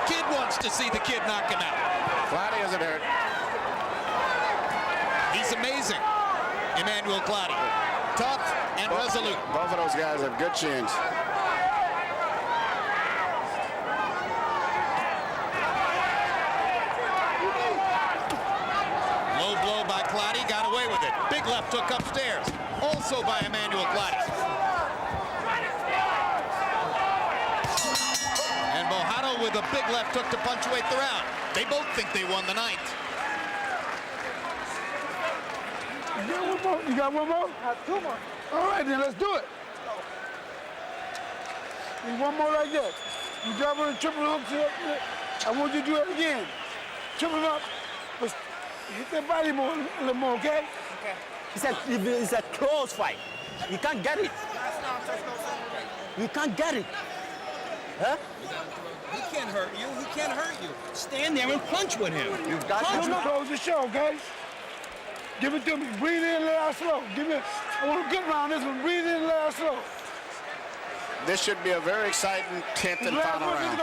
Kid wants to see the kid knock him out. Clottey isn't hurt. He's amazing, Emmanuel Clottey. Tough and resolute. Both of those guys have good chins. Low blow by Clottey, got away with it. Big left hook upstairs, also by Emmanuel Clottey. And Bojado with a big left hook to punctuate the round. They both think they won the 9th. You got one more? You got one more? I have 2 more. All right, then let's do it. Need one more like that. You drop on the triple hook. I want you to do it again. Triple up. But hit that body more, a little more, okay? Okay. It's a close fight. You can't get it. You can't get it. Huh? He can't hurt you. He can't hurt you. Stand there and punch with him. You got to close the show, okay? Give it to me. Breathe in, let out slow. Give me. I want a good round. This one. Breathe in, let out slow. This should be a very exciting 10th and final round.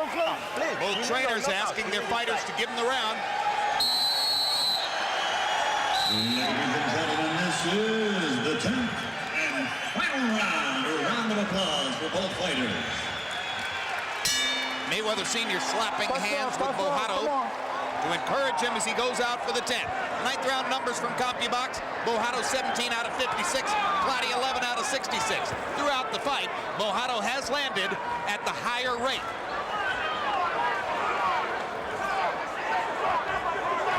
Both trainers asking their fighters to give them the round. Ladies and gentlemen, this is the 10th and final round. A round of applause for both fighters. Mayweather Sr. slapping hands with Bojado to encourage him as he goes out for the 10th. 9th round numbers from CompuBox. Bojado 17 out of 56. Clottey 11 out of 66. Throughout the fight, Bojado has landed at the higher rate.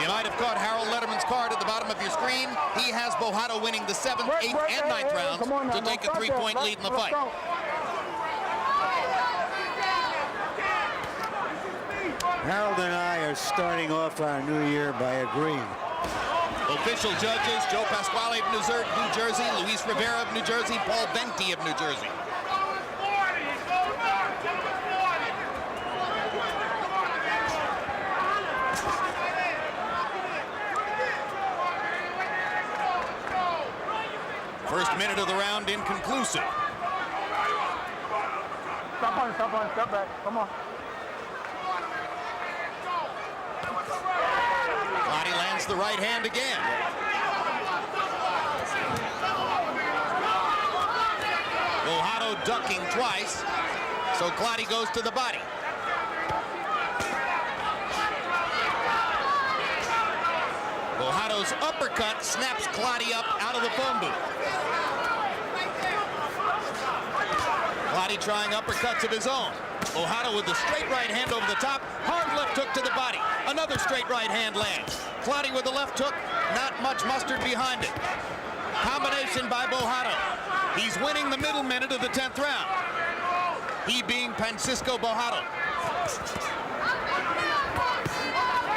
You might have caught Harold Letterman's card at the bottom of your screen. He has Bojado winning the 7th, 8th, and 9th rounds to take a 3-point lead in the fight. Harold and I are starting off our new year by agreeing. Official judges, Joe Pasquale of New Jersey, Luis Rivera of New Jersey, Paul Venti of New Jersey. First minute of the round inconclusive. Stop on, step back. Come on. Clottey lands the right hand again. Bojado ducking twice, so Clottey goes to the body. Bojado's uppercut snaps Clottey up out of the phone booth. Clottey trying uppercuts of his own. Bojado with the straight right hand over the top. Hard left hook to the body. Another straight right hand lands. Clottey with the left hook. Not much mustard behind it. Combination by Bojado. He's winning the middle minute of the 10th round. He being Francisco Bojado.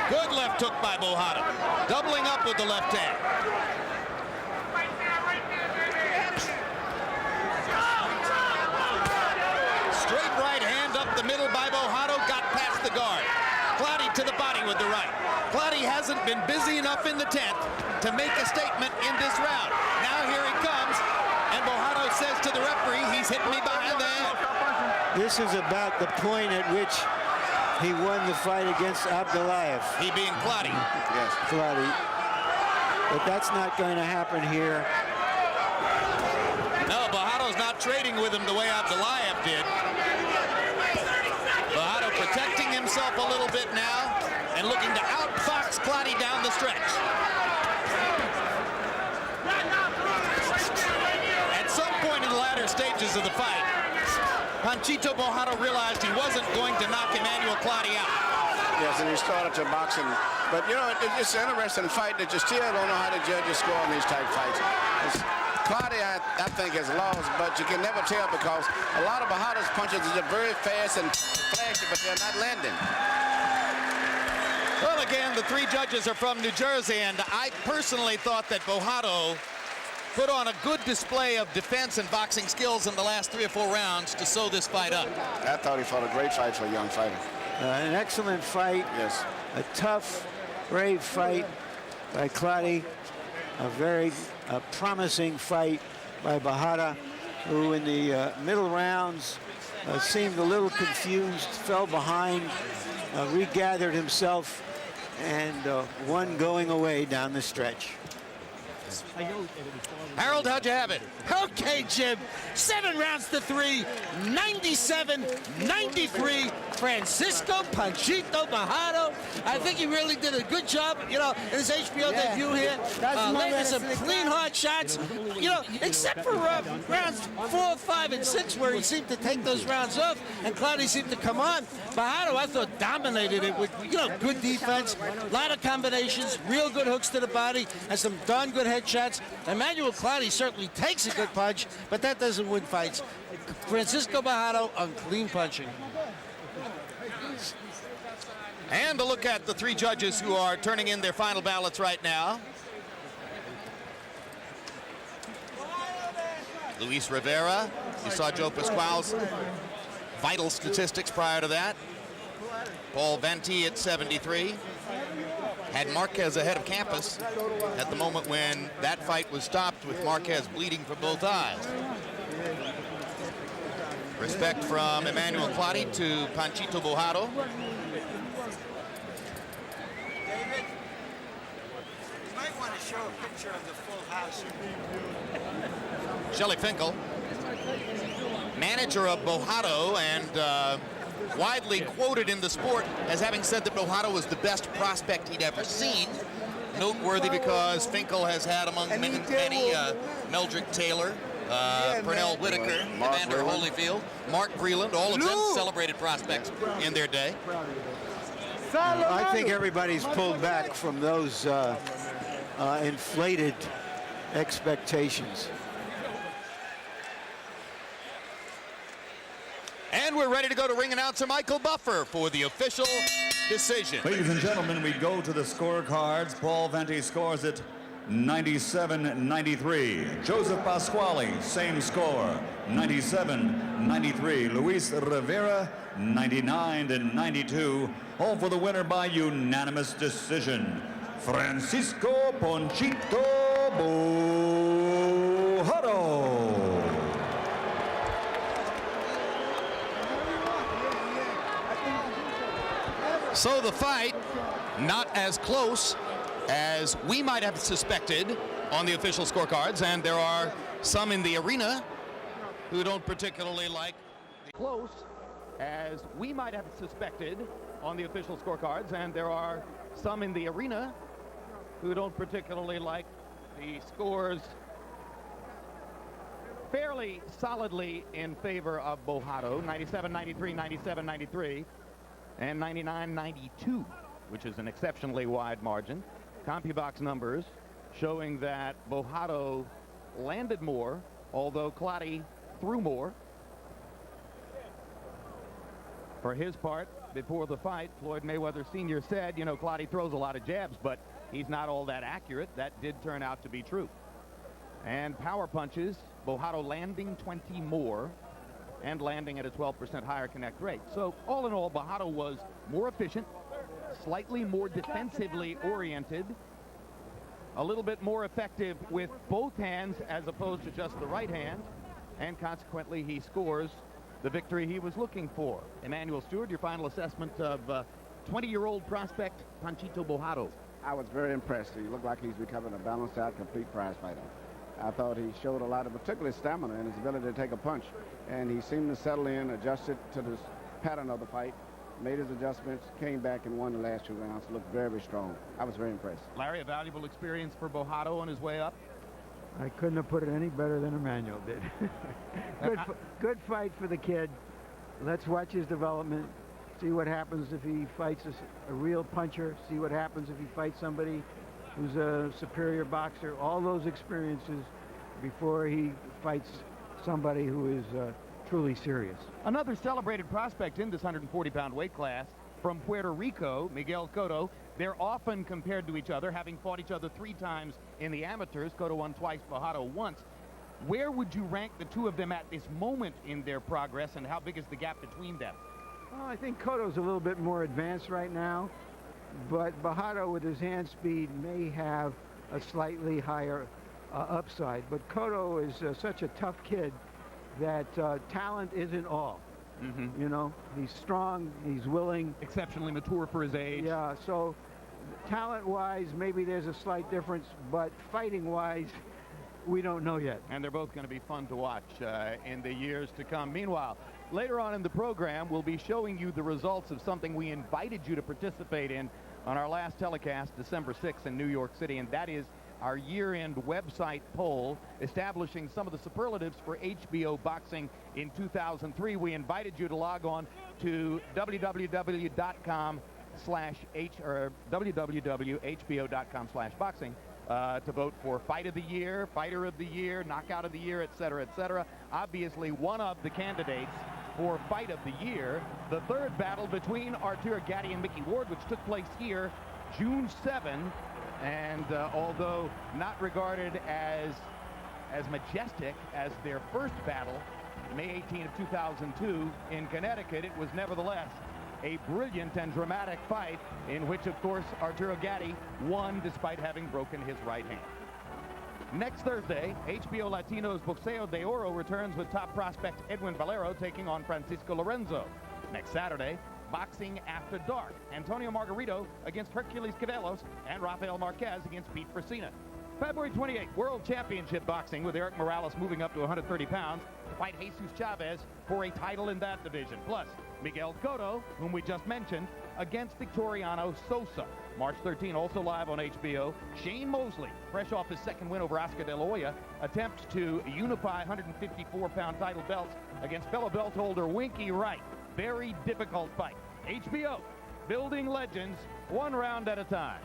Good left hook by Bojado. Doubling up with the left hand. Straight right hand up the middle by Bojado. Got past the guard. Clottey to the body with the right. Clottey hasn't been busy enough in the 10th to make a statement in this round. Now here he comes, and Bojado says to the referee, he's hitting me behind the head. This is about the point at which he won the fight against Abdullayev. He being Clottey. Yes. Clottey. But that's not going to happen here. No, Bojado's not trading with him the way Abdullayev did. Bojado protecting himself a little bit now and looking to outfox Clottey down the stretch. At some point in the latter stages of the fight, Panchito Bojado realized he wasn't going to knock Emmanuel Clottey out. Yes, and he started to boxing. But, you know, it's an interesting fight that you still don't know how the judges score on these type fights. Clottey, I think, has lost, but you can never tell because a lot of Bojado's punches are very fast and flashy, but they're not landing. Well, again, the three judges are from New Jersey, and I personally thought that Bojado put on a good display of defense and boxing skills in the last 3 or 4 rounds to sew this fight up. I thought he fought a great fight for a young fighter. An excellent fight. Yes. A tough, brave fight by Clottey. A very promising fight by Bojado, who in the middle rounds seemed a little confused, fell behind, regathered himself, and won going away down the stretch. Harold, how'd you have it? Okay, Jim. 7 rounds to 3, 97-93. Francisco Panchito Bojado. I think he really did a good job, you know, in his HBO debut here. Landed some clean, hard shots, you know, except for rounds 4, 5, and 6, where he seemed to take those rounds off, and Clottey seemed to come on. Bojado, I thought, dominated it with, you know, good defense, a lot of combinations, real good hooks to the body, and some darn good head shots. Emmanuel Clottey certainly takes a good punch, but that doesn't win fights. Francisco Bojado on clean punching. And a look at the 3 judges who are turning in their final ballots right now. Luis Rivera, you saw Joe Pasquale's vital statistics prior to that. Paul Venti at 73. Had Marquez ahead of Campos at the moment when that fight was stopped with Marquez bleeding from both eyes. Respect from Emmanuel Clottey to Panchito Bojado. David, you might want to show a picture of the full house. Shelley Finkel, manager of Bojado and widely quoted in the sport as having said that Bojado was the best prospect he'd ever seen. Noteworthy because Finkel has had among many Meldrick Taylor, Pernell Whitaker, Evander Holyfield, Mark Vreeland, all of them celebrated prospects in their day. I think everybody's pulled back from those inflated expectations. And we're ready to go to ring announcer Michael Buffer for the official decision. Ladies and gentlemen, we go to the scorecards. Paul Venti scores it 97-93. Joseph Pasquale, same score, 97-93. Luis Rivera, 99-92. All for the winner by unanimous decision, Francisco Panchito Bojado. So the fight, not as close as we might have suspected on the official scorecards, and there are some in the arena who don't particularly like close, as we might have suspected on the official scorecards, and there are some in the arena who don't particularly like the scores fairly solidly in favor of Bojado, 97-93, 97-93, and 99-92, which is an exceptionally wide margin. CompuBox numbers showing that Bojado landed more, although Clottey threw more. For his part, before the fight, Floyd Mayweather Sr. said, you know, Clottey throws a lot of jabs, but he's not all that accurate. That did turn out to be true. And power punches, Bojado landing 20 more and landing at a 12% higher connect rate. So all in all, Bojado was more efficient, slightly more defensively oriented, a little bit more effective with both hands as opposed to just the right hand, and consequently he scores the victory he was looking for. Emmanuel Stewart, your final assessment of 20-year-old prospect Panchito Bojado. I was very impressed. He looked like he's becoming a balanced out, complete prize fighter. I thought he showed a lot of particularly stamina and his ability to take a punch, and he seemed to settle in, adjusted to the pattern of the fight, made his adjustments, came back and won the last 2 rounds, looked very, very strong. I was very impressed. Larry, a valuable experience for Bojado on his way up? I couldn't have put it any better than Emmanuel did. Good fight for the kid. Let's watch his development, see what happens if he fights a real puncher, see what happens if he fights somebody who's a superior boxer, all those experiences before he fights somebody who is truly serious. Another celebrated prospect in this 140-pound weight class from Puerto Rico, Miguel Cotto. They're often compared to each other, having fought each other 3 times in the amateurs. Cotto won twice, Bojado once. Where would you rank the two of them at this moment in their progress, and how big is the gap between them? Well, I think Cotto's a little bit more advanced right now, but Bojado with his hand speed may have a slightly higher upside. But Cotto is such a tough kid that talent isn't all. You know, he's strong, he's willing. Exceptionally mature for his age. Yeah, so talent-wise, maybe there's a slight difference, but fighting-wise, we don't know yet. And they're both going to be fun to watch in the years to come. Meanwhile, later on in the program, we'll be showing you the results of something we invited you to participate in on our last telecast, December 6th in New York City, and that is our year-end website poll establishing some of the superlatives for HBO boxing in 2003. We invited you to log on to www.hbo.com/boxing to vote for Fight of the Year, Fighter of the Year, Knockout of the Year, etc., etc. Obviously, one of the candidates for Fight of the Year, the third battle between Arturo Gatti and Mickey Ward, which took place here June 7. And although not regarded as majestic as their first battle, May 18 of 2002 in Connecticut, it was nevertheless a brilliant and dramatic fight in which, of course, Arturo Gatti won despite having broken his right hand. Next Thursday, HBO Latino's Boxeo de Oro returns with top prospect Edwin Valero taking on Francisco Lorenzo. Next Saturday, Boxing After Dark, Antonio Margarito against Hercules Cavellos and Rafael Marquez against Pete Fresina. February 28th, World Championship Boxing with Eric Morales moving up to 130 pounds to fight Jesus Chavez for a title in that division. Plus, Miguel Cotto, whom we just mentioned, against Victoriano Sosa. March 13, also live on HBO, Shane Mosley, fresh off his second win over Oscar De La Hoya, attempts to unify 154-pound title belts against fellow belt holder Winky Wright. Very difficult fight. HBO, building legends, one round at a time.